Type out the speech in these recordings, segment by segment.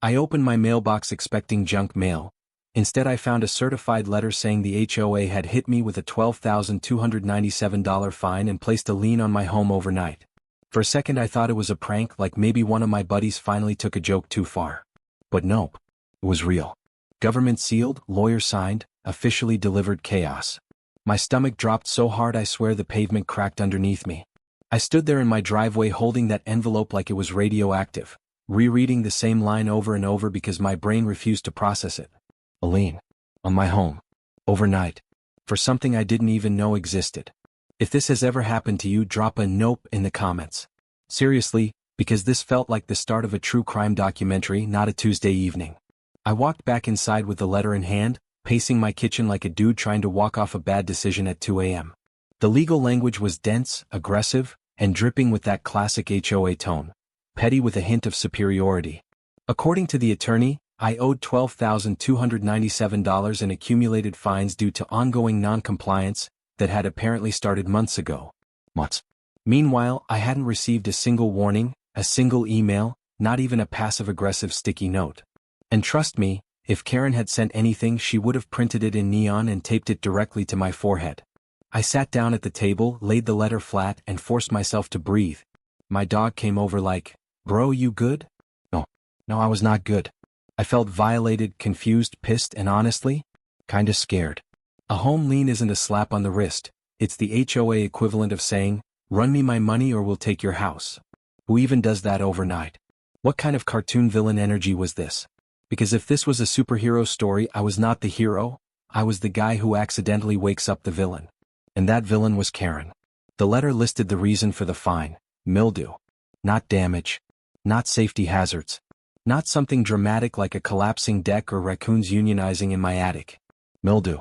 I opened my mailbox expecting junk mail. Instead I found a certified letter saying the HOA had hit me with a $12,297 fine and placed a lien on my home overnight. For a second I thought it was a prank, like maybe one of my buddies finally took a joke too far. But nope. It was real. Government sealed, lawyer signed, officially delivered chaos. My stomach dropped so hard I swear the pavement cracked underneath me. I stood there in my driveway holding that envelope like it was radioactive, rereading the same line over and over because my brain refused to process it. A lien. On my home. Overnight. For something I didn't even know existed. If this has ever happened to you, drop a nope in the comments. Seriously, because this felt like the start of a true crime documentary, not a Tuesday evening. I walked back inside with the letter in hand, pacing my kitchen like a dude trying to walk off a bad decision at 2 a.m. The legal language was dense, aggressive, and dripping with that classic HOA tone. Petty with a hint of superiority. According to the attorney, I owed $12,297 in accumulated fines due to ongoing non-compliance that had apparently started months ago. Meanwhile, I hadn't received a single warning, a single email, not even a passive-aggressive sticky note. And trust me, if Karen had sent anything, she would have printed it in neon and taped it directly to my forehead. I sat down at the table, laid the letter flat, and forced myself to breathe. My dog came over like, "Bro, you good?" No, I was not good. I felt violated, confused, pissed, and honestly, kinda scared. A home lien isn't a slap on the wrist. It's the HOA equivalent of saying, "Run me my money or we'll take your house." Who even does that overnight? What kind of cartoon villain energy was this? Because if this was a superhero story, I was not the hero, I was the guy who accidentally wakes up the villain. And that villain was Karen. The letter listed the reason for the fine: mildew. Not damage. Not safety hazards. Not something dramatic like a collapsing deck or raccoons unionizing in my attic. Mildew.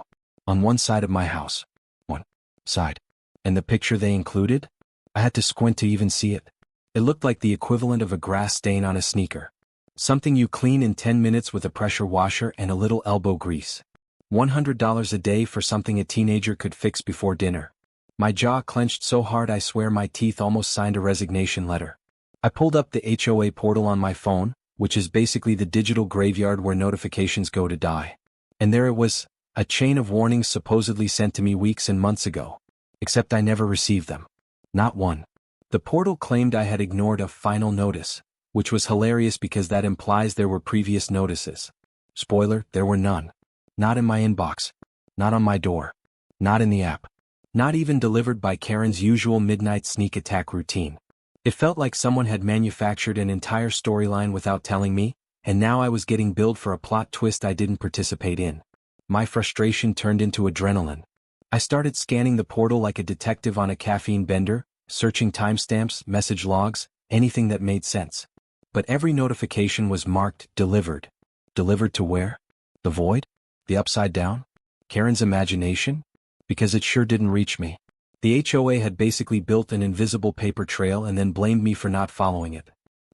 On one side of my house. One side. And the picture they included? I had to squint to even see it. It looked like the equivalent of a grass stain on a sneaker. Something you clean in 10 minutes with a pressure washer and a little elbow grease. $100 a day for something a teenager could fix before dinner. My jaw clenched so hard I swear my teeth almost signed a resignation letter. I pulled up the HOA portal on my phone, which is basically the digital graveyard where notifications go to die. And there it was, a chain of warnings supposedly sent to me weeks and months ago. Except I never received them. Not one. The portal claimed I had ignored a final notice, which was hilarious because that implies there were previous notices. Spoiler, there were none. Not in my inbox. Not on my door. Not in the app. Not even delivered by Karen's usual midnight sneak attack routine. It felt like someone had manufactured an entire storyline without telling me, and now I was getting billed for a plot twist I didn't participate in. My frustration turned into adrenaline. I started scanning the portal like a detective on a caffeine bender, searching timestamps, message logs, anything that made sense. But every notification was marked delivered. Delivered to where? The void? The upside down? Karen's imagination? Because it sure didn't reach me. The HOA had basically built an invisible paper trail and then blamed me for not following it.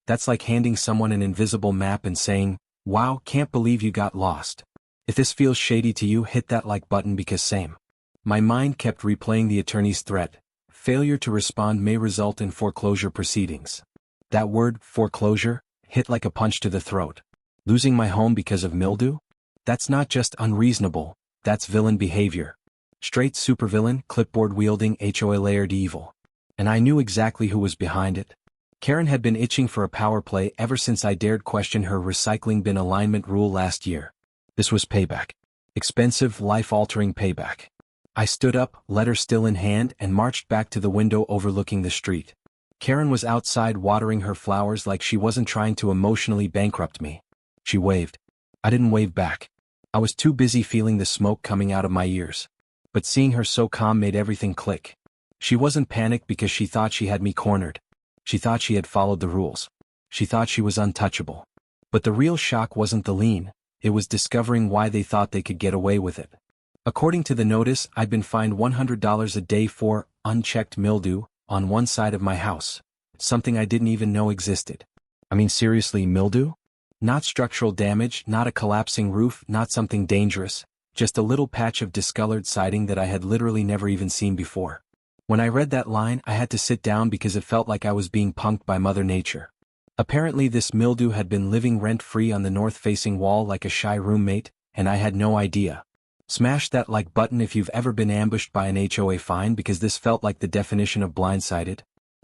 That's like handing someone an invisible map and saying, "Wow, can't believe you got lost." If this feels shady to you, hit that like button because same. My mind kept replaying the attorney's threat. Failure to respond may result in foreclosure proceedings. That word, foreclosure, hit like a punch to the throat. Losing my home because of mildew? That's not just unreasonable, that's villain behavior. Straight supervillain, clipboard-wielding HOA layered evil. And I knew exactly who was behind it. Karen had been itching for a power play ever since I dared question her recycling bin alignment rule last year. This was payback. Expensive, life-altering payback. I stood up, letter still in hand, and marched back to the window overlooking the street. Karen was outside watering her flowers like she wasn't trying to emotionally bankrupt me. She waved. I didn't wave back. I was too busy feeling the smoke coming out of my ears. But seeing her so calm made everything click. She wasn't panicked because she thought she had me cornered. She thought she had followed the rules. She thought she was untouchable. But the real shock wasn't the lien, it was discovering why they thought they could get away with it. According to the notice, I'd been fined $100 a day for unchecked mildew on one side of my house, something I didn't even know existed. I mean, seriously, mildew? Not structural damage, not a collapsing roof, not something dangerous. Just a little patch of discolored siding that I had literally never even seen before. When I read that line, I had to sit down because it felt like I was being punked by Mother Nature. Apparently this mildew had been living rent-free on the north-facing wall like a shy roommate, and I had no idea. Smash that like button if you've ever been ambushed by an HOA fine, because this felt like the definition of blindsided.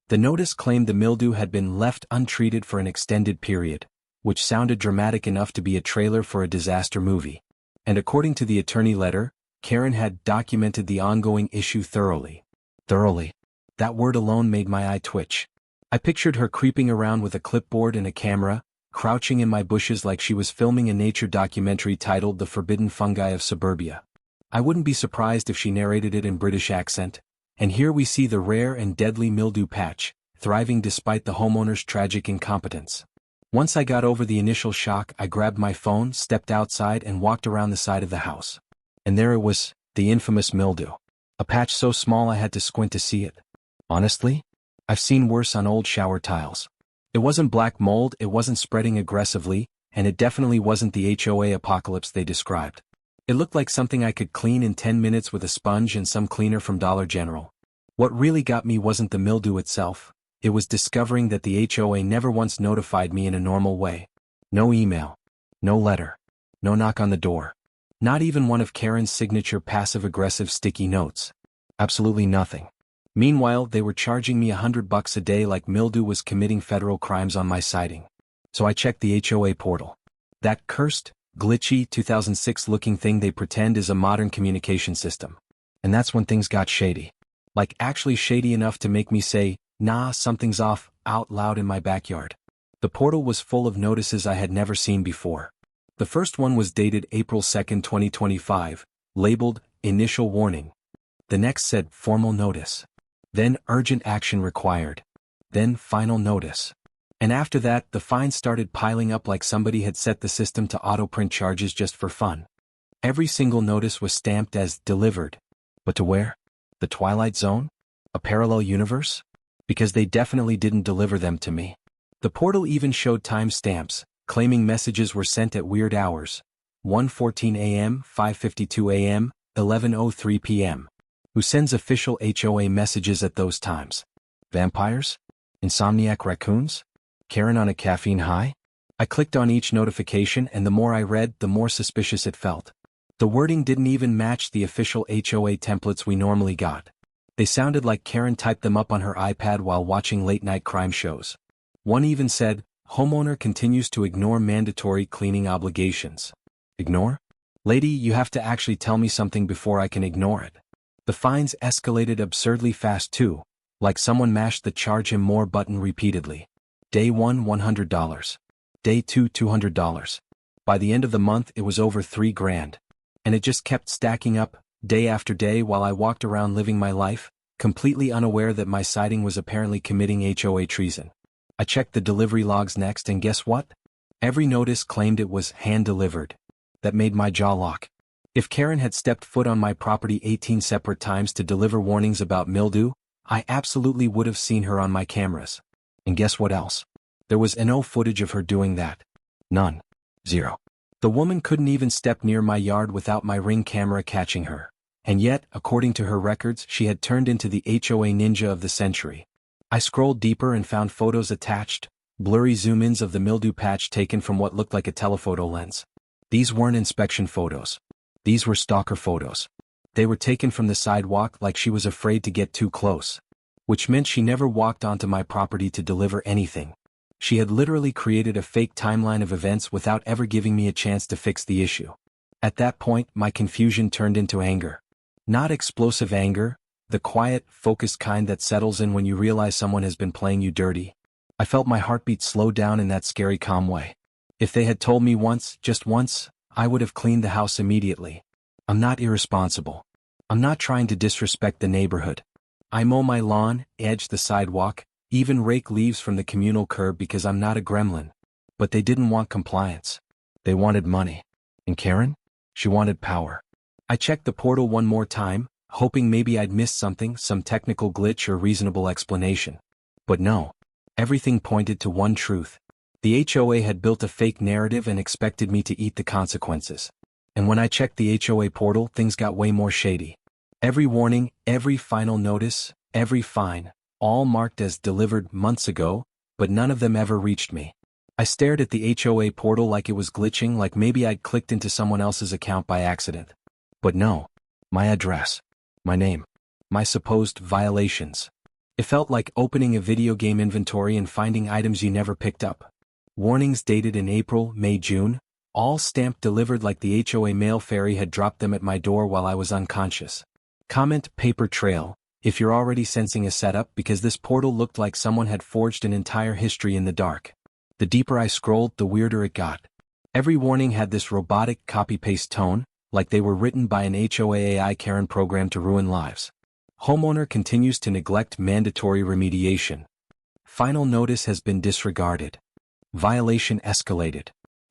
The notice claimed the mildew had been left untreated for an extended period, which sounded dramatic enough to be a trailer for a disaster movie. And according to the attorney letter, Karen had documented the ongoing issue thoroughly. Thoroughly. That word alone made my eye twitch. I pictured her creeping around with a clipboard and a camera, crouching in my bushes like she was filming a nature documentary titled The Forbidden Fungi of Suburbia. I wouldn't be surprised if she narrated it in British accent. And here we see the rare and deadly mildew patch, thriving despite the homeowner's tragic incompetence. Once I got over the initial shock, I grabbed my phone, stepped outside and walked around the side of the house. And there it was, the infamous mildew. A patch so small I had to squint to see it. Honestly, I've seen worse on old shower tiles. It wasn't black mold, it wasn't spreading aggressively, and it definitely wasn't the HOA apocalypse they described. It looked like something I could clean in 10 minutes with a sponge and some cleaner from Dollar General. What really got me wasn't the mildew itself, it was discovering that the HOA never once notified me in a normal way. No email. No letter. No knock on the door. Not even one of Karen's signature passive-aggressive sticky notes. Absolutely nothing. Meanwhile, they were charging me $100 a day like mildew was committing federal crimes on my siding. So I checked the HOA portal. That cursed, glitchy 2006-looking thing they pretend is a modern communication system. And that's when things got shady. Like actually shady enough to make me say, "Nah, something's off," out loud in my backyard. The portal was full of notices I had never seen before. The first one was dated April 2, 2025, labeled, "Initial Warning." The next said, "Formal Notice." Then, "Urgent Action Required." Then, "Final Notice." And after that, the fines started piling up like somebody had set the system to auto-print charges just for fun. Every single notice was stamped as delivered. But to where? The Twilight Zone? A parallel universe? Because they definitely didn't deliver them to me. The portal even showed timestamps, claiming messages were sent at weird hours. 1:14 a.m., 5:52 a.m., 11:03 p.m. Who sends official HOA messages at those times? Vampires? Insomniac raccoons? Karen on a caffeine high? I clicked on each notification, and the more I read, the more suspicious it felt. The wording didn't even match the official HOA templates we normally got. They sounded like Karen typed them up on her iPad while watching late-night crime shows. One even said, "Homeowner continues to ignore mandatory cleaning obligations." Ignore? Lady, you have to actually tell me something before I can ignore it. The fines escalated absurdly fast too, like someone mashed the "charge him more" button repeatedly. Day 1, $100. Day 2, $200. By the end of the month it was over $3,000. And it just kept stacking up, day after day, while I walked around living my life, completely unaware that my siding was apparently committing HOA treason. I checked the delivery logs next, and guess what? Every notice claimed it was hand-delivered. That made my jaw lock. If Karen had stepped foot on my property 18 separate times to deliver warnings about mildew, I absolutely would have seen her on my cameras. And guess what else? There was no footage of her doing that. None. Zero. The woman couldn't even step near my yard without my Ring camera catching her. And yet, according to her records, she had turned into the HOA ninja of the century. I scrolled deeper and found photos attached, blurry zoom-ins of the mildew patch taken from what looked like a telephoto lens. These weren't inspection photos. These were stalker photos. They were taken from the sidewalk like she was afraid to get too close. Which meant she never walked onto my property to deliver anything. She had literally created a fake timeline of events without ever giving me a chance to fix the issue. At that point, my confusion turned into anger. Not explosive anger, the quiet, focused kind that settles in when you realize someone has been playing you dirty. I felt my heartbeat slow down in that scary calm way. If they had told me once, just once, I would have cleaned the house immediately. I'm not irresponsible. I'm not trying to disrespect the neighborhood. I mow my lawn, edge the sidewalk, even rake leaves from the communal curb because I'm not a gremlin. But they didn't want compliance. They wanted money. And Karen? She wanted power. I checked the portal one more time, hoping maybe I'd missed something, some technical glitch or reasonable explanation. But no. Everything pointed to one truth. The HOA had built a fake narrative and expected me to eat the consequences. And when I checked the HOA portal, things got way more shady. Every warning, every final notice, every fine, all marked as delivered months ago, but none of them ever reached me. I stared at the HOA portal like it was glitching, like maybe I'd clicked into someone else's account by accident. But no. My address. My name. My supposed violations. It felt like opening a video game inventory and finding items you never picked up. Warnings dated in April, May, June, all stamped delivered like the HOA mail ferry had dropped them at my door while I was unconscious. Comment paper trail, if you're already sensing a setup, because this portal looked like someone had forged an entire history in the dark. The deeper I scrolled, the weirder it got. Every warning had this robotic copy-paste tone, like they were written by an HOA AI Karen program to ruin lives. Homeowner continues to neglect mandatory remediation. Final notice has been disregarded. Violation escalated.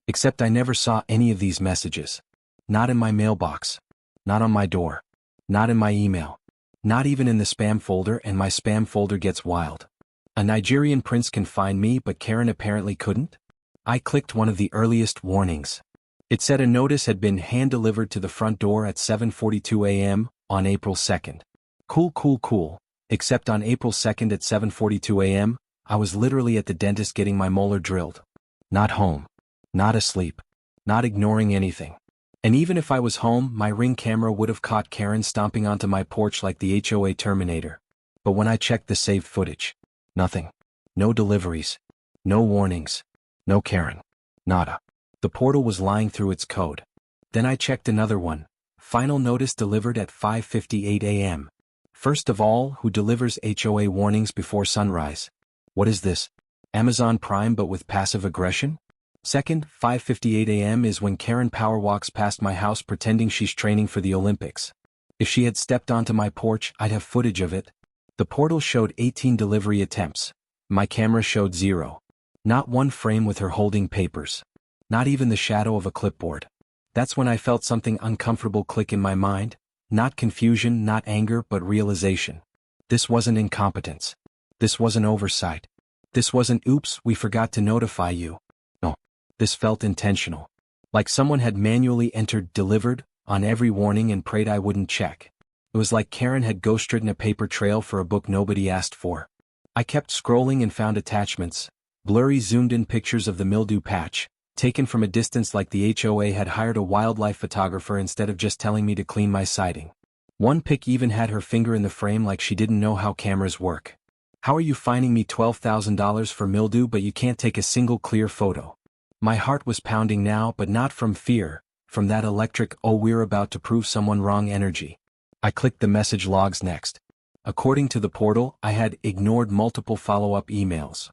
Except I never saw any of these messages. Not in my mailbox. Not on my door. Not in my email. Not even in the spam folder, and my spam folder gets wild. A Nigerian prince can find me, but Karen apparently couldn't? I clicked one of the earliest warnings. It said a notice had been hand-delivered to the front door at 7:42 a.m. on April 2nd. Cool. Except on April 2nd at 7:42 a.m., I was literally at the dentist getting my molar drilled. Not home. Not asleep. Not ignoring anything. And even if I was home, my Ring camera would have caught Karen stomping onto my porch like the HOA Terminator. But when I checked the saved footage, nothing. No deliveries. No warnings. No Karen. Nada. The portal was lying through its code. Then I checked another one. Final notice delivered at 5:58 a.m. First of all, who delivers HOA warnings before sunrise? What is this? Amazon Prime but with passive aggression? Second, 5:58 a.m. is when Karen power walks past my house pretending she's training for the Olympics. If she had stepped onto my porch, I'd have footage of it. The portal showed 18 delivery attempts. My camera showed 0. Not one frame with her holding papers. Not even the shadow of a clipboard. That's when I felt something uncomfortable click in my mind. Not confusion, not anger, but realization. This wasn't incompetence. This wasn't oversight. This wasn't oops, we forgot to notify you. No. This felt intentional. Like someone had manually entered delivered on every warning and prayed I wouldn't check. It was like Karen had ghostwritten a paper trail for a book nobody asked for. I kept scrolling and found attachments. Blurry zoomed-in pictures of the mildew patch, taken from a distance like the HOA had hired a wildlife photographer instead of just telling me to clean my siding. One pic even had her finger in the frame like she didn't know how cameras work. How are you fining me $12,000 for mildew but you can't take a single clear photo? My heart was pounding now, but not from fear, from that electric, oh we're about to prove someone wrong energy. I clicked the message logs next. According to the portal, I had ignored multiple follow-up emails.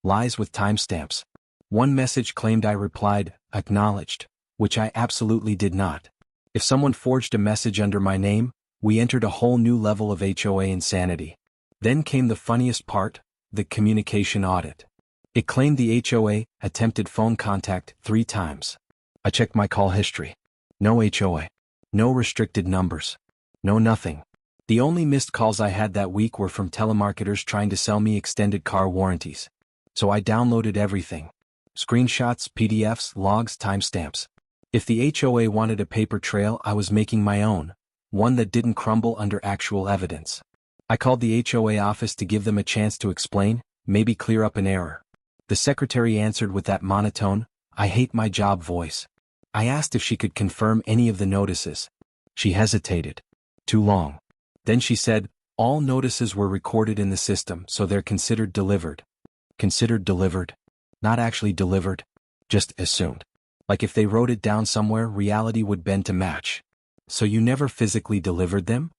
Lies with timestamps. One message claimed I replied, acknowledged, which I absolutely did not. If someone forged a message under my name, we entered a whole new level of HOA insanity. Then came the funniest part, the communication audit. It claimed the HOA attempted phone contact 3 times. I checked my call history. No HOA. No restricted numbers. No nothing. The only missed calls I had that week were from telemarketers trying to sell me extended car warranties. So I downloaded everything. Screenshots, PDFs, logs, timestamps. If the HOA wanted a paper trail, I was making my own, one that didn't crumble under actual evidence. I called the HOA office to give them a chance to explain, maybe clear up an error. The secretary answered with that monotone, I hate my job voice. I asked if she could confirm any of the notices. She hesitated. Too long. Then she said, all notices were recorded in the system, so they're considered delivered. Considered delivered. Not actually delivered. Just assumed. Like if they wrote it down somewhere, reality would bend to match. So you never physically delivered them?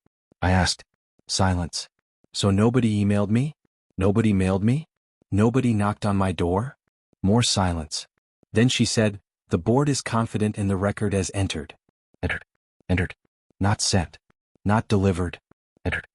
I asked. Silence. So nobody emailed me? Nobody mailed me? Nobody knocked on my door? More silence. Then she said, the board is confident in the record as entered. Entered. Not sent. Not delivered. Entered.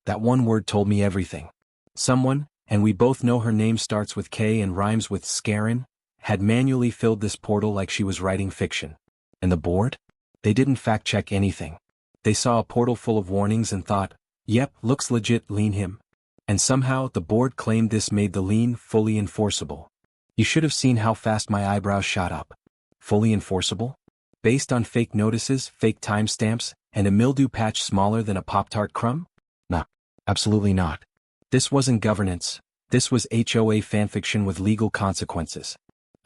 That one word told me everything. Someone, and we both know her name starts with K and rhymes with Scarin, had manually filled this portal like she was writing fiction. And the board? They didn't fact-check anything. They saw a portal full of warnings and thought, yep, looks legit, lien him. And somehow the board claimed this made the lien fully enforceable. You should have seen how fast my eyebrows shot up. Fully enforceable? Based on fake notices, fake timestamps, and a mildew patch smaller than a Pop-Tart crumb? Nah, absolutely not. This wasn't governance. This was HOA fanfiction with legal consequences.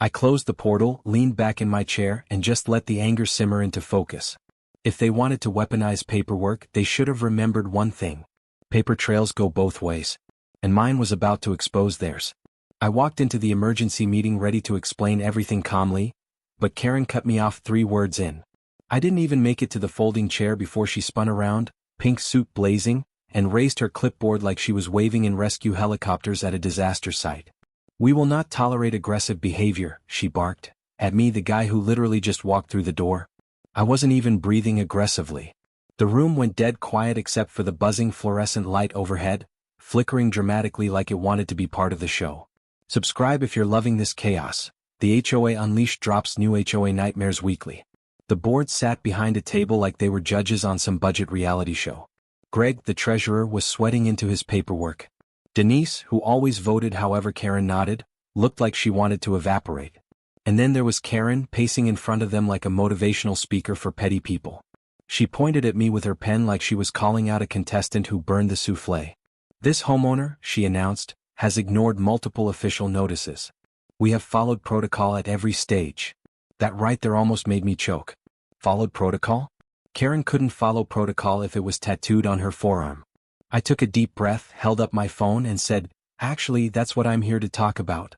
I closed the portal, leaned back in my chair, and just let the anger simmer into focus. If they wanted to weaponize paperwork, they should have remembered one thing. Paper trails go both ways. And mine was about to expose theirs. I walked into the emergency meeting ready to explain everything calmly, but Karen cut me off 3 words in. I didn't even make it to the folding chair before she spun around, pink suit blazing, and raised her clipboard like she was waving in rescue helicopters at a disaster site. "We will not tolerate aggressive behavior," she barked, at me, the guy who literally just walked through the door. I wasn't even breathing aggressively. The room went dead quiet except for the buzzing fluorescent light overhead, flickering dramatically like it wanted to be part of the show. Subscribe if you're loving this chaos. The HOA Unleashed drops new HOA nightmares weekly. The board sat behind a table like they were judges on some budget reality show. Greg, the treasurer, was sweating into his paperwork. Denise, who always voted however Karen nodded, looked like she wanted to evaporate. And then there was Karen, pacing in front of them like a motivational speaker for petty people. She pointed at me with her pen like she was calling out a contestant who burned the souffle. "This homeowner," she announced, "has ignored multiple official notices. We have followed protocol at every stage." That right there almost made me choke. Followed protocol? Karen couldn't follow protocol if it was tattooed on her forearm. I took a deep breath, held up my phone, and said, "Actually, that's what I'm here to talk about."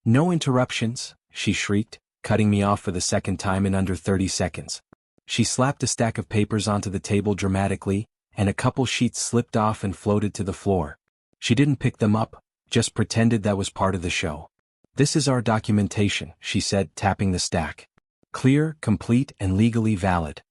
"No interruptions," she shrieked, cutting me off for the second time in under 30 seconds. She slapped a stack of papers onto the table dramatically, and a couple sheets slipped off and floated to the floor. She didn't pick them up, just pretended that was part of the show. "This is our documentation," she said, tapping the stack. "Clear, complete, and legally valid."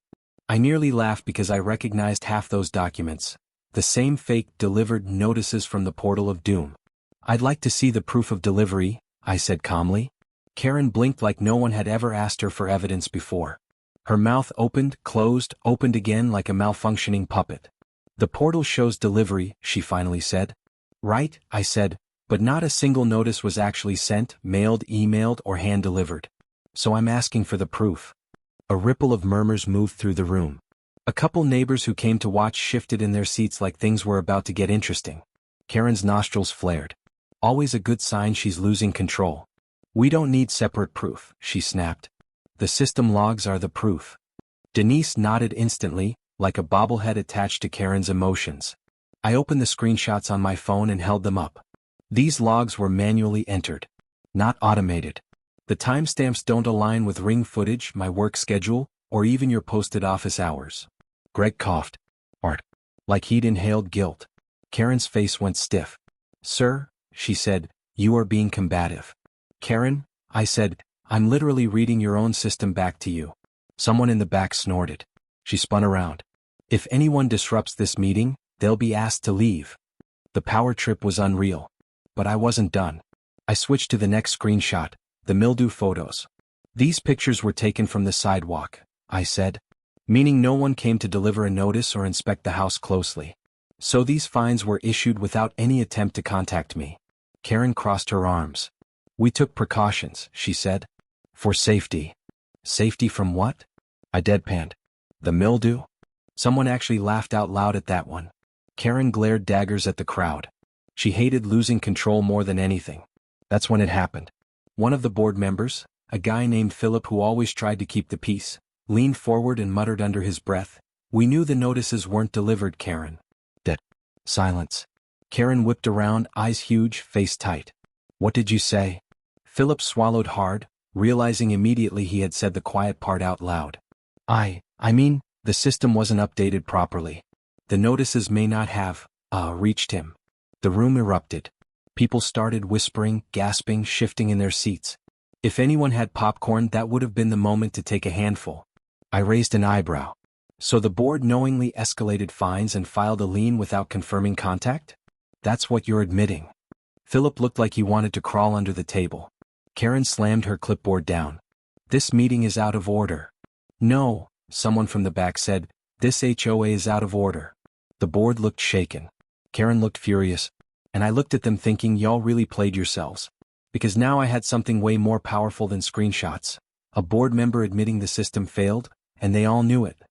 I nearly laughed because I recognized half those documents. The same fake delivered notices from the portal of doom. "I'd like to see the proof of delivery," I said calmly. Karen blinked like no one had ever asked her for evidence before. Her mouth opened, closed, opened again like a malfunctioning puppet. "The portal shows delivery," she finally said. "Right," I said, "but not a single notice was actually sent, mailed, emailed, or hand-delivered. So I'm asking for the proof." A ripple of murmurs moved through the room. A couple neighbors who came to watch shifted in their seats like things were about to get interesting. Karen's nostrils flared. Always a good sign she's losing control. "We don't need separate proof," she snapped. "The system logs are the proof." Denise nodded instantly, like a bobblehead attached to Karen's emotions. I opened the screenshots on my phone and held them up. These logs were manually entered, not automated. The timestamps don't align with ring footage, my work schedule, or even your posted office hours. Greg coughed. "Art." Like he'd inhaled guilt. Karen's face went stiff. "Sir," she said, "you are being combative." "Karen," I said, "I'm literally reading your own system back to you." Someone in the back snorted. She spun around. "If anyone disrupts this meeting, they'll be asked to leave." The power trip was unreal. But I wasn't done. I switched to the next screenshot, the mildew photos. "These pictures were taken from the sidewalk," I said. "Meaning no one came to deliver a notice or inspect the house closely. So these fines were issued without any attempt to contact me." Karen crossed her arms. "We took precautions," she said. "For safety." "Safety from what?" I deadpanned. "The mildew?" Someone actually laughed out loud at that one. Karen glared daggers at the crowd. She hated losing control more than anything. That's when it happened. One of the board members, a guy named Philip who always tried to keep the peace, leaned forward and muttered under his breath, "We knew the notices weren't delivered, Karen." Dead. Silence. Karen whipped around, eyes huge, face tight. "What did you say?" Philip swallowed hard, realizing immediately he had said the quiet part out loud. I mean, the system wasn't updated properly. The notices may not have, reached him." The room erupted. People started whispering, gasping, shifting in their seats. If anyone had popcorn, that would have been the moment to take a handful. I raised an eyebrow. "So the board knowingly escalated fines and filed a lien without confirming contact? That's what you're admitting." Philip looked like he wanted to crawl under the table. Karen slammed her clipboard down. "This meeting is out of order." "No," someone from the back said, "this HOA is out of order." The board looked shaken. Karen looked furious. And I looked at them thinking, y'all really played yourselves. Because now I had something way more powerful than screenshots. A board member admitting the system failed, and they all knew it.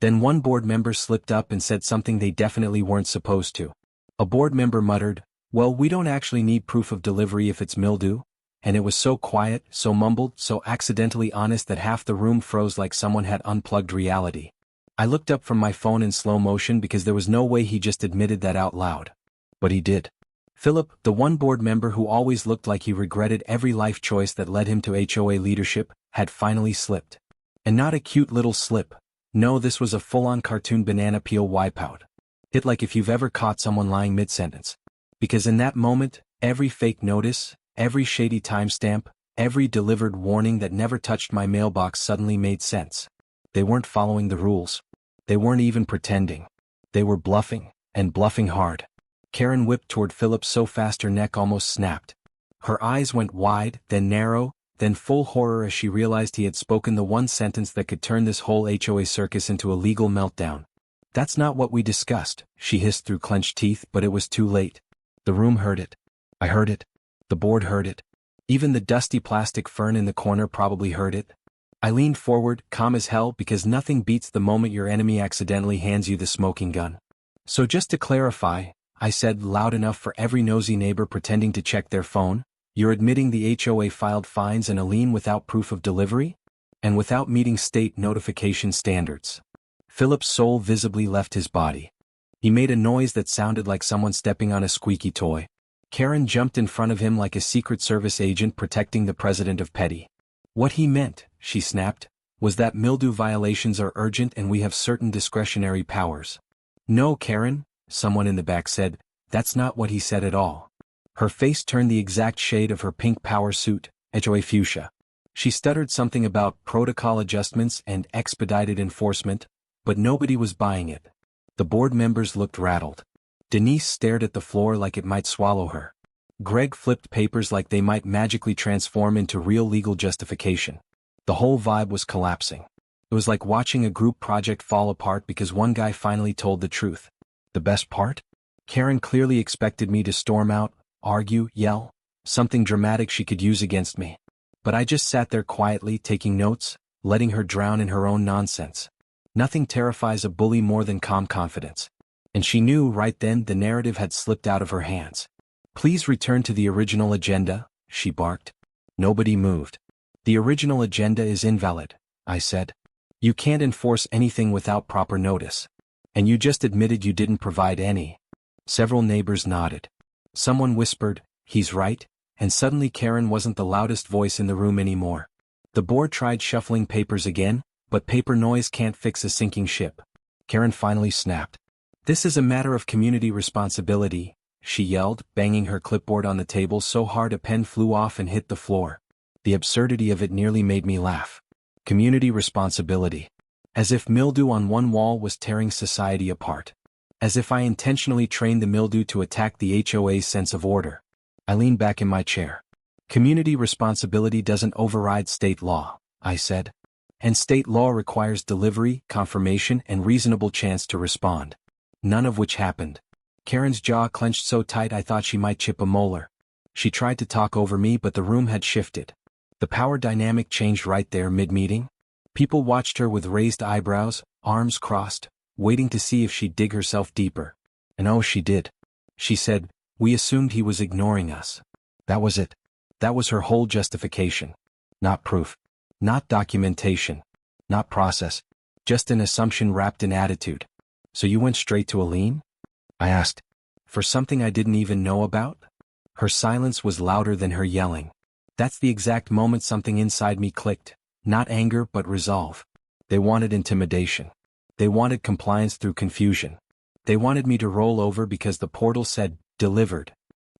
Then one board member slipped up and said something they definitely weren't supposed to. A board member muttered, Well, we don't actually need proof of delivery if it's mildew. And it was so quiet, so mumbled, so accidentally honest that half the room froze like someone had unplugged reality. I looked up from my phone in slow motion because there was no way he just admitted that out loud. But he did. Philip, the one board member who always looked like he regretted every life choice that led him to HOA leadership, had finally slipped. And not a cute little slip. No, this was a full-on cartoon banana peel wipeout. Hit like if you've ever caught someone lying mid-sentence. Because in that moment, every fake notice, every shady timestamp, every delivered warning that never touched my mailbox suddenly made sense. They weren't following the rules. They weren't even pretending. They were bluffing, and bluffing hard. Karen whipped toward Philip so fast her neck almost snapped. Her eyes went wide, then narrow, then full horror as she realized he had spoken the one sentence that could turn this whole HOA circus into a legal meltdown. That's not what we discussed, she hissed through clenched teeth, but it was too late. The room heard it. I heard it. The board heard it. Even the dusty plastic fern in the corner probably heard it. I leaned forward, calm as hell, because nothing beats the moment your enemy accidentally hands you the smoking gun. So just to clarify, I said loud enough for every nosy neighbor pretending to check their phone, you're admitting the HOA filed fines and a lien without proof of delivery? And without meeting state notification standards. Philip's soul visibly left his body. He made a noise that sounded like someone stepping on a squeaky toy. Karen jumped in front of him like a Secret Service agent protecting the president of petty. What he meant, she snapped, was that mildew violations are urgent and we have certain discretionary powers. No, Karen, someone in the back said, that's not what he said at all. Her face turned the exact shade of her pink power suit, HOA fuchsia. She stuttered something about protocol adjustments and expedited enforcement, but nobody was buying it. The board members looked rattled. Denise stared at the floor like it might swallow her. Greg flipped papers like they might magically transform into real legal justification. The whole vibe was collapsing. It was like watching a group project fall apart because one guy finally told the truth. The best part? Karen clearly expected me to storm out, argue, yell, something dramatic she could use against me. But I just sat there quietly taking notes, letting her drown in her own nonsense. Nothing terrifies a bully more than calm confidence. And she knew right then the narrative had slipped out of her hands. Please return to the original agenda, she barked. Nobody moved. The original agenda is invalid, I said. You can't enforce anything without proper notice. And you just admitted you didn't provide any. Several neighbors nodded. Someone whispered, he's right, and suddenly Karen wasn't the loudest voice in the room anymore. The board tried shuffling papers again, but paper noise can't fix a sinking ship. Karen finally snapped. This is a matter of community responsibility, she yelled, banging her clipboard on the table so hard a pen flew off and hit the floor. The absurdity of it nearly made me laugh. Community responsibility. As if mildew on one wall was tearing society apart. As if I intentionally trained the mildew to attack the HOA's sense of order. I leaned back in my chair. Community responsibility doesn't override state law, I said. And state law requires delivery, confirmation, and reasonable chance to respond. None of which happened. Karen's jaw clenched so tight I thought she might chip a molar. She tried to talk over me, but the room had shifted. The power dynamic changed right there mid-meeting. People watched her with raised eyebrows, arms crossed, waiting to see if she'd dig herself deeper. And oh, she did. She said, we assumed he was ignoring us. That was it. That was her whole justification. Not proof. Not documentation. Not process. Just an assumption wrapped in attitude. So you went straight to a lien? I asked. For something I didn't even know about? Her silence was louder than her yelling. That's the exact moment something inside me clicked. Not anger but resolve. They wanted intimidation. They wanted compliance through confusion. They wanted me to roll over because the portal said, delivered.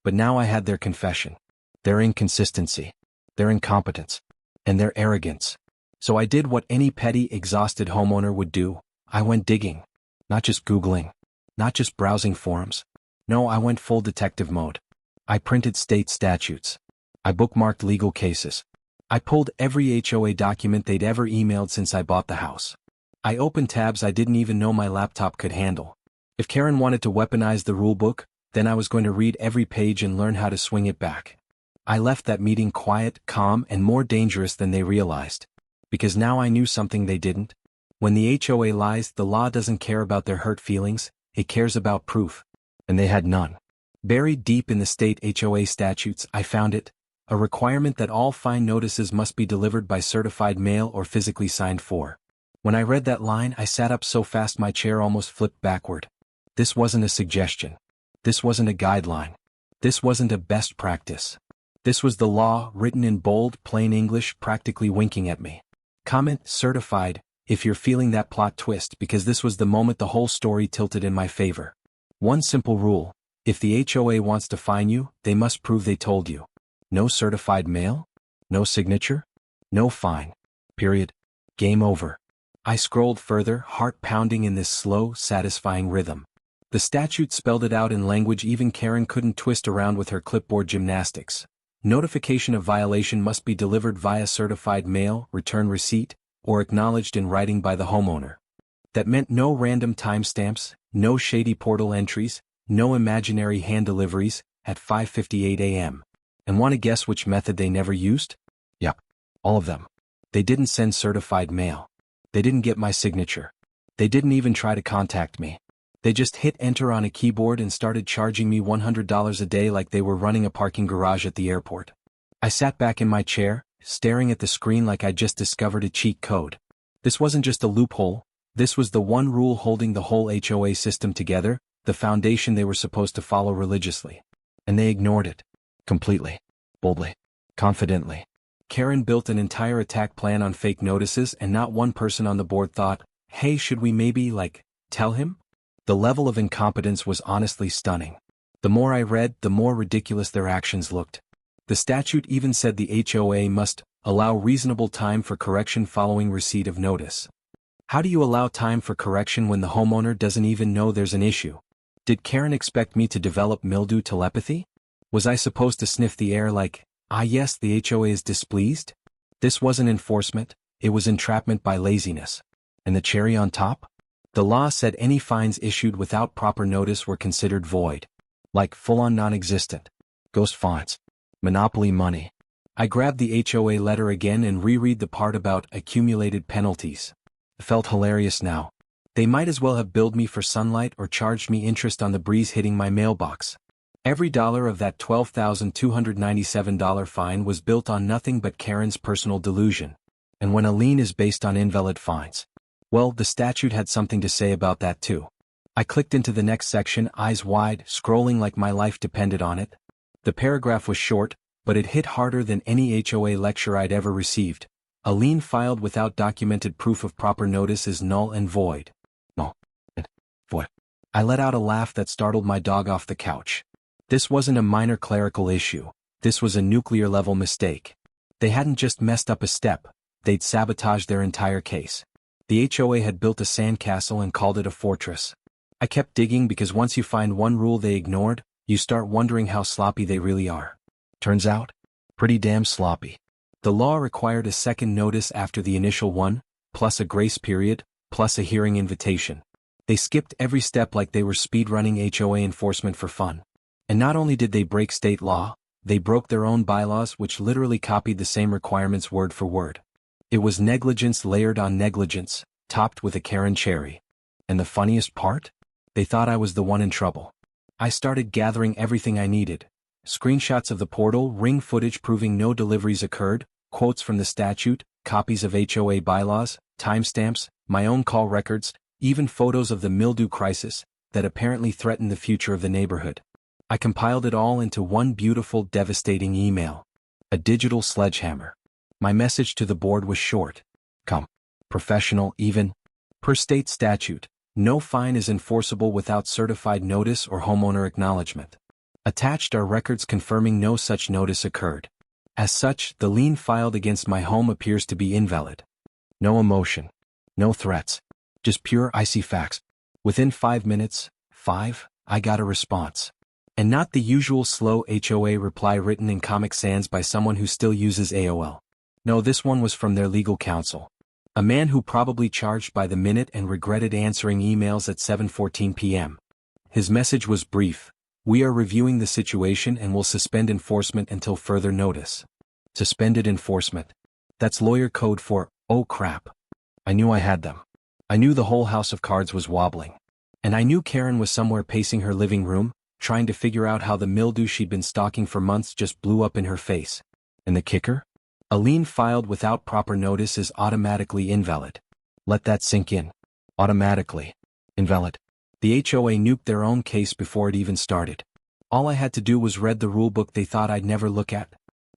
But now I had their confession. Their inconsistency. Their incompetence. And their arrogance. So I did what any petty, exhausted homeowner would do. I went digging. Not just Googling. Not just browsing forums. No, I went full detective mode. I printed state statutes. I bookmarked legal cases. I pulled every HOA document they'd ever emailed since I bought the house. I opened tabs I didn't even know my laptop could handle. If Karen wanted to weaponize the rulebook, then I was going to read every page and learn how to swing it back. I left that meeting quiet, calm, and more dangerous than they realized. Because now I knew something they didn't. When the HOA lies, the law doesn't care about their hurt feelings, it cares about proof. And they had none. Buried deep in the state HOA statutes, I found it, a requirement that all fine notices must be delivered by certified mail or physically signed for. When I read that line, I sat up so fast my chair almost flipped backward. This wasn't a suggestion. This wasn't a guideline. This wasn't a best practice. This was the law, written in bold, plain English, practically winking at me. Comment, certified, if you're feeling that plot twist, because this was the moment the whole story tilted in my favor. One simple rule: if the HOA wants to fine you, they must prove they told you. No certified mail? No signature? No fine. Period. Game over. I scrolled further, heart pounding in this slow, satisfying rhythm. The statute spelled it out in language even Karen couldn't twist around with her clipboard gymnastics. Notification of violation must be delivered via certified mail, return receipt, or acknowledged in writing by the homeowner. That meant no random timestamps, no shady portal entries, no imaginary hand deliveries at 5:58 a.m. And want to guess which method they never used? Yep. All of them. They didn't send certified mail. They didn't get my signature. They didn't even try to contact me. They just hit enter on a keyboard and started charging me $100 a day like they were running a parking garage at the airport. I sat back in my chair, staring at the screen like I'd just discovered a cheat code. This wasn't just a loophole, this was the one rule holding the whole HOA system together, the foundation they were supposed to follow religiously. And they ignored it. Completely. Boldly. Confidently. Karen built an entire attack plan on fake notices, and not one person on the board thought, hey, should we maybe, tell him? The level of incompetence was honestly stunning. The more I read, the more ridiculous their actions looked. The statute even said the HOA must allow reasonable time for correction following receipt of notice. How do you allow time for correction when the homeowner doesn't even know there's an issue? Did Karen expect me to develop mildew telepathy? Was I supposed to sniff the air like, yes, the HOA is displeased? This wasn't enforcement, it was entrapment by laziness. And the cherry on top? The law said any fines issued without proper notice were considered void. Like full-on non-existent. Ghost fines. Monopoly money. I grabbed the HOA letter again and reread the part about accumulated penalties. It felt hilarious now. They might as well have billed me for sunlight or charged me interest on the breeze hitting my mailbox. Every dollar of that $12,297 fine was built on nothing but Karen's personal delusion. And when a lien is based on invalid fines, well, the statute had something to say about that too. I clicked into the next section, eyes wide, scrolling like my life depended on it. The paragraph was short, but it hit harder than any HOA lecture I'd ever received. A lien filed without documented proof of proper notice is null and void. Null and void. I let out a laugh that startled my dog off the couch. This wasn't a minor clerical issue. This was a nuclear-level mistake. They hadn't just messed up a step, they'd sabotaged their entire case. The HOA had built a sandcastle and called it a fortress. I kept digging because once you find one rule they ignored, you start wondering how sloppy they really are. Turns out, pretty damn sloppy. The law required a second notice after the initial one, plus a grace period, plus a hearing invitation. They skipped every step like they were speedrunning HOA enforcement for fun. And not only did they break state law, they broke their own bylaws which literally copied the same requirements word for word. It was negligence layered on negligence, topped with a Karen cherry. And the funniest part? They thought I was the one in trouble. I started gathering everything I needed. Screenshots of the portal, ring footage proving no deliveries occurred, quotes from the statute, copies of HOA bylaws, timestamps, my own call records, even photos of the mildew crisis that apparently threatened the future of the neighborhood. I compiled it all into one beautiful, devastating email. A digital sledgehammer. My message to the board was short. Come. Professional, even. Per state statute, no fine is enforceable without certified notice or homeowner acknowledgement. Attached are records confirming no such notice occurred. As such, the lien filed against my home appears to be invalid. No emotion. No threats. Just pure icy facts. Within 5 minutes, I got a response. And not the usual slow HOA reply written in Comic Sans by someone who still uses AOL. No, this one was from their legal counsel. A man who probably charged by the minute and regretted answering emails at 7:14 p.m. His message was brief. We are reviewing the situation and will suspend enforcement until further notice. Suspended enforcement. That's lawyer code for, oh crap. I knew I had them. I knew the whole house of cards was wobbling. And I knew Karen was somewhere pacing her living room, trying to figure out how the mildew she'd been stalking for months just blew up in her face. And the kicker? A lien filed without proper notice is automatically invalid. Let that sink in. Automatically invalid. The HOA nuked their own case before it even started. All I had to do was read the rulebook they thought I'd never look at.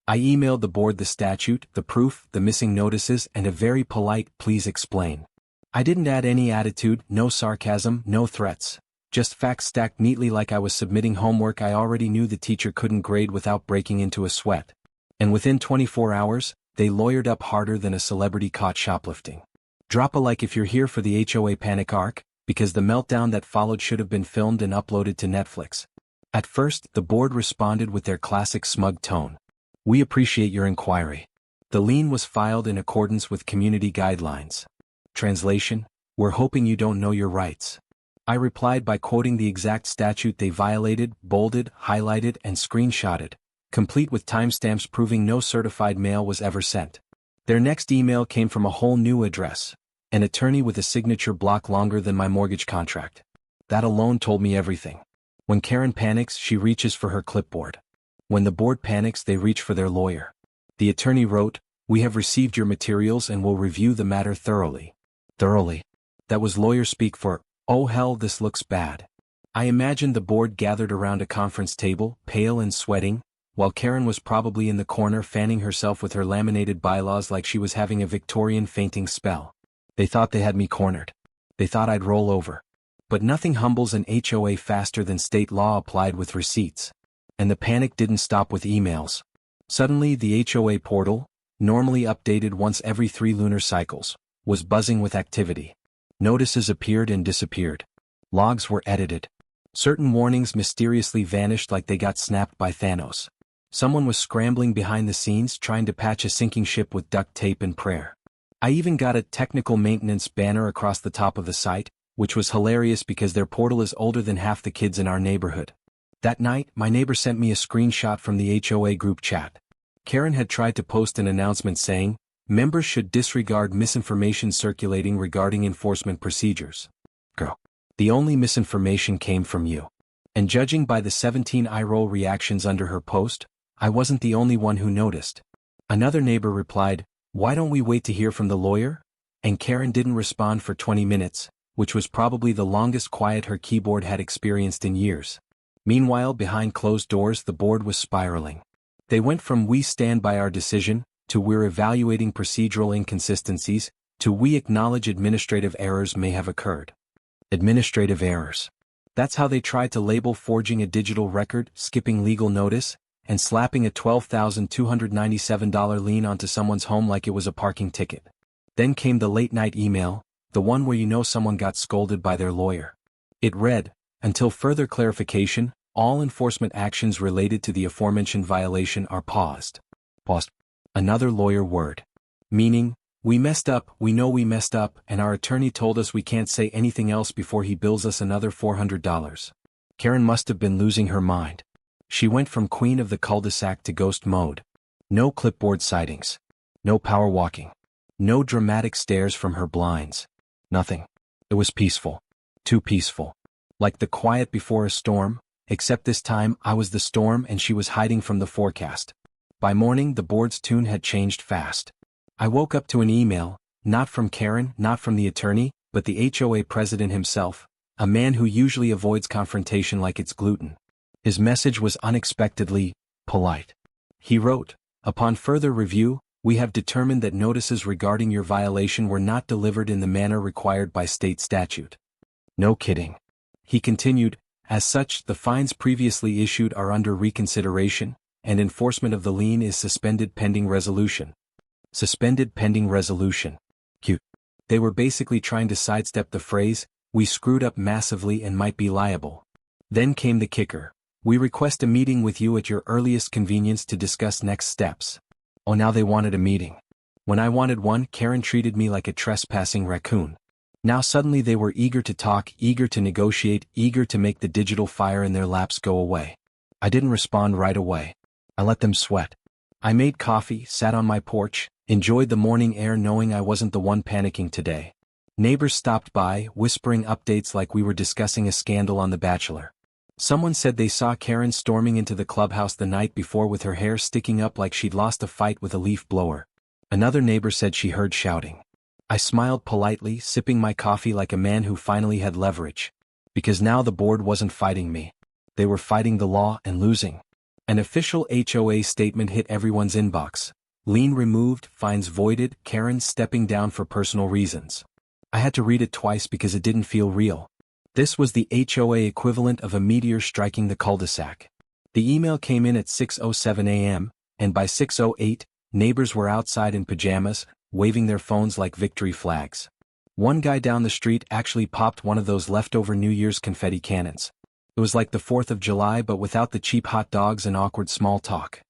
I emailed the board the statute, the proof, the missing notices, and a very polite "please explain." I didn't add any attitude, no sarcasm, no threats. Just facts stacked neatly like I was submitting homework I already knew the teacher couldn't grade without breaking into a sweat. And within 24 hours, they lawyered up harder than a celebrity caught shoplifting. Drop a like if you're here for the HOA panic arc, because the meltdown that followed should have been filmed and uploaded to Netflix. At first, the board responded with their classic smug tone. "We appreciate your inquiry. The lien was filed in accordance with community guidelines." Translation: "We're hoping you don't know your rights." I replied by quoting the exact statute they violated, bolded, highlighted, and screenshotted, complete with timestamps proving no certified mail was ever sent. Their next email came from a whole new address, an attorney with a signature block longer than my mortgage contract. That alone told me everything. When Karen panics, she reaches for her clipboard. When the board panics, they reach for their lawyer. The attorney wrote, "We have received your materials and will review the matter thoroughly." Thoroughly. That was lawyer speak for, "Oh hell, this looks bad." I imagined the board gathered around a conference table, pale and sweating, while Karen was probably in the corner fanning herself with her laminated bylaws like she was having a Victorian fainting spell. They thought they had me cornered. They thought I'd roll over. But nothing humbles an HOA faster than state law applied with receipts. And the panic didn't stop with emails. Suddenly the HOA portal, normally updated once every 3 lunar cycles, was buzzing with activity. Notices appeared and disappeared. Logs were edited. Certain warnings mysteriously vanished like they got snapped by Thanos. Someone was scrambling behind the scenes trying to patch a sinking ship with duct tape and prayer. I even got a technical maintenance banner across the top of the site, which was hilarious because their portal is older than half the kids in our neighborhood. That night, my neighbor sent me a screenshot from the HOA group chat. Karen had tried to post an announcement saying, "Members should disregard misinformation circulating regarding enforcement procedures." Girl. The only misinformation came from you. And judging by the 17 eye-roll reactions under her post, I wasn't the only one who noticed. Another neighbor replied, "Why don't we wait to hear from the lawyer?" And Karen didn't respond for 20 minutes, which was probably the longest quiet her keyboard had experienced in years. Meanwhile, behind closed doors, the board was spiraling. They went from "we stand by our decision," to "we're evaluating procedural inconsistencies," to "we acknowledge administrative errors may have occurred." Administrative errors. That's how they tried to label forging a digital record, skipping legal notice, and slapping a $12,297 lien onto someone's home like it was a parking ticket. Then came the late-night email, the one where you know someone got scolded by their lawyer. It read, "Until further clarification, all enforcement actions related to the aforementioned violation are paused." Paused. Another lawyer word. Meaning, "We messed up, we know we messed up, and our attorney told us we can't say anything else before he bills us another $400. Karen must have been losing her mind. She went from queen of the cul-de-sac to ghost mode. No clipboard sightings. No power walking. No dramatic stares from her blinds. Nothing. It was peaceful. Too peaceful. Like the quiet before a storm, except this time I was the storm and she was hiding from the forecast. By morning the board's tune had changed fast. I woke up to an email, not from Karen, not from the attorney, but the HOA president himself, a man who usually avoids confrontation like it's gluten. His message was unexpectedly polite. He wrote, "Upon further review, we have determined that notices regarding your violation were not delivered in the manner required by state statute." No kidding. He continued, "As such, the fines previously issued are under reconsideration, and enforcement of the lien is suspended pending resolution." Suspended pending resolution. Cute. They were basically trying to sidestep the phrase, "We screwed up massively and might be liable." Then came the kicker. "We request a meeting with you at your earliest convenience to discuss next steps." Oh, now they wanted a meeting. When I wanted one, Karen treated me like a trespassing raccoon. Now suddenly they were eager to talk, eager to negotiate, eager to make the digital fire in their laps go away. I didn't respond right away. I let them sweat. I made coffee, sat on my porch, enjoyed the morning air knowing I wasn't the one panicking today. Neighbors stopped by, whispering updates like we were discussing a scandal on The Bachelor. Someone said they saw Karen storming into the clubhouse the night before with her hair sticking up like she'd lost a fight with a leaf blower. Another neighbor said she heard shouting. I smiled politely, sipping my coffee like a man who finally had leverage. Because now the board wasn't fighting me. They were fighting the law and losing. An official HOA statement hit everyone's inbox. Lien removed, fines voided, Karen stepping down for personal reasons. I had to read it twice because it didn't feel real. This was the HOA equivalent of a meteor striking the cul-de-sac. The email came in at 6:07 a.m., and by 6:08, neighbors were outside in pajamas, waving their phones like victory flags. One guy down the street actually popped one of those leftover New Year's confetti cannons. It was like the 4th of July but without the cheap hot dogs and awkward small talk.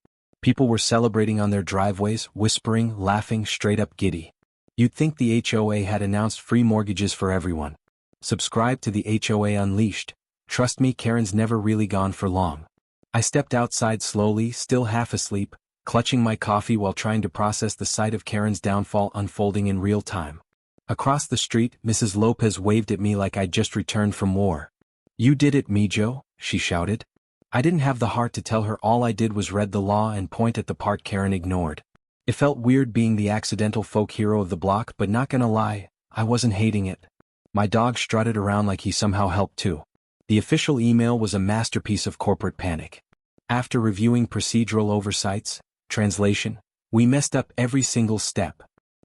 People were celebrating on their driveways, whispering, laughing, straight up giddy. You'd think the HOA had announced free mortgages for everyone. Subscribe to the HOA Unleashed. Trust me, Karen's never really gone for long. I stepped outside slowly, still half asleep, clutching my coffee while trying to process the sight of Karen's downfall unfolding in real time. Across the street, Mrs. Lopez waved at me like I'd just returned from war. "You did it, Mijo," she shouted. I didn't have the heart to tell her all I did was read the law and point at the part Karen ignored. It felt weird being the accidental folk hero of the block, but not gonna lie, I wasn't hating it. My dog strutted around like he somehow helped too. The official email was a masterpiece of corporate panic. After reviewing procedural oversights, translation, we messed up every single step.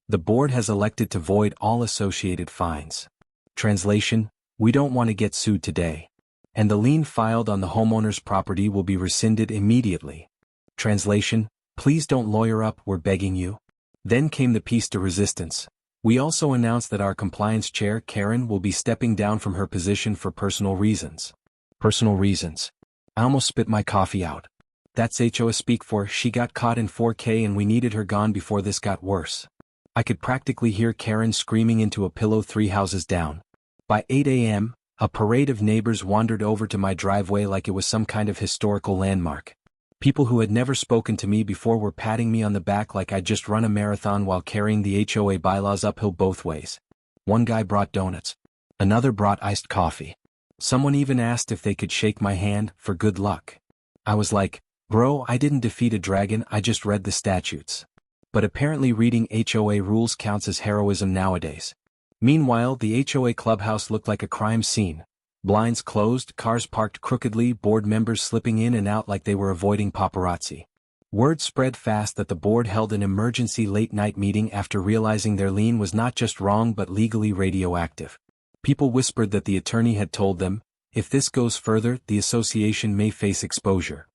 The board has elected to void all associated fines. Translation, we don't want to get sued today. And the lien filed on the homeowner's property will be rescinded immediately. Translation, please don't lawyer up, we're begging you. Then came the piece de resistance. We also announced that our compliance chair, Karen, will be stepping down from her position for personal reasons. Personal reasons. I almost spit my coffee out. That's HOA speak for she got caught in 4K and we needed her gone before this got worse. I could practically hear Karen screaming into a pillow 3 houses down. By 8 a.m., a parade of neighbors wandered over to my driveway like it was some kind of historical landmark. People who had never spoken to me before were patting me on the back like I'd just run a marathon while carrying the HOA bylaws uphill both ways. One guy brought donuts. Another brought iced coffee. Someone even asked if they could shake my hand for good luck. I was like, bro, I didn't defeat a dragon, I just read the statutes. But apparently reading HOA rules counts as heroism nowadays. Meanwhile, the HOA clubhouse looked like a crime scene. Blinds closed, cars parked crookedly, board members slipping in and out like they were avoiding paparazzi. Word spread fast that the board held an emergency late-night meeting after realizing their lien was not just wrong but legally radioactive. People whispered that the attorney had told them, if this goes further, the association may face exposure.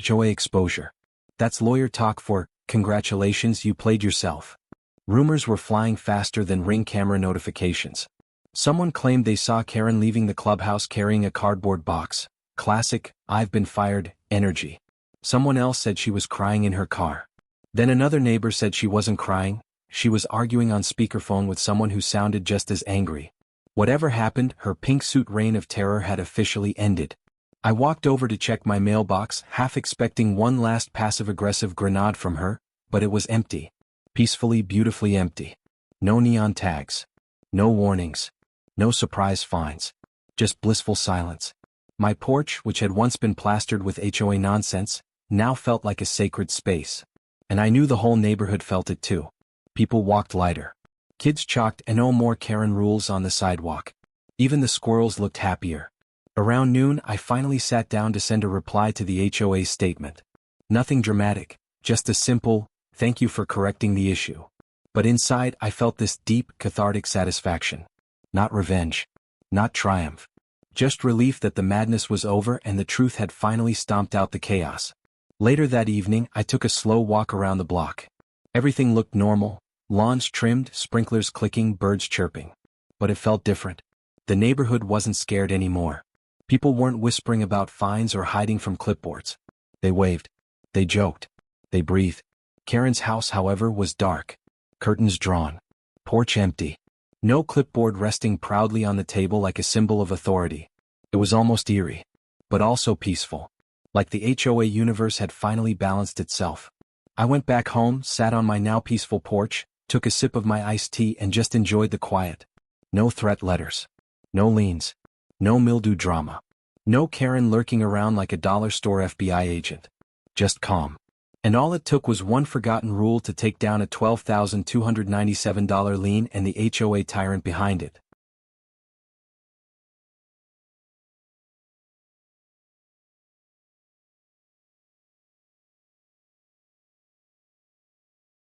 HOA exposure. That's lawyer talk for, congratulations, you played yourself. Rumors were flying faster than Ring camera notifications. Someone claimed they saw Karen leaving the clubhouse carrying a cardboard box. Classic, I've been fired, energy. Someone else said she was crying in her car. Then another neighbor said she wasn't crying, she was arguing on speakerphone with someone who sounded just as angry. Whatever happened, her pink suit reign of terror had officially ended. I walked over to check my mailbox, half expecting one last passive-aggressive grenade from her, but it was empty. Peacefully, beautifully empty. No neon tags. No warnings. No surprise fines. Just blissful silence. My porch, which had once been plastered with HOA nonsense, now felt like a sacred space. And I knew the whole neighborhood felt it too. People walked lighter. Kids chalked and no more Karen rules on the sidewalk. Even the squirrels looked happier. Around noon, I finally sat down to send a reply to the HOA statement. Nothing dramatic, just a simple, thank you for correcting the issue. But inside, I felt this deep, cathartic satisfaction. Not revenge. Not triumph. Just relief that the madness was over and the truth had finally stomped out the chaos. Later that evening, I took a slow walk around the block. Everything looked normal, lawns trimmed, sprinklers clicking, birds chirping. But it felt different. The neighborhood wasn't scared anymore. People weren't whispering about fines or hiding from clipboards. They waved. They joked. They breathed. Karen's house, however, was dark. Curtains drawn. Porch empty. No clipboard resting proudly on the table like a symbol of authority. It was almost eerie. But also peaceful. Like the HOA universe had finally balanced itself. I went back home, sat on my now peaceful porch, took a sip of my iced tea and just enjoyed the quiet. No threat letters. No liens. No mildew drama. No Karen lurking around like a dollar store FBI agent. Just calm. And all it took was one forgotten rule to take down a $12,297 lien and the HOA tyrant behind it.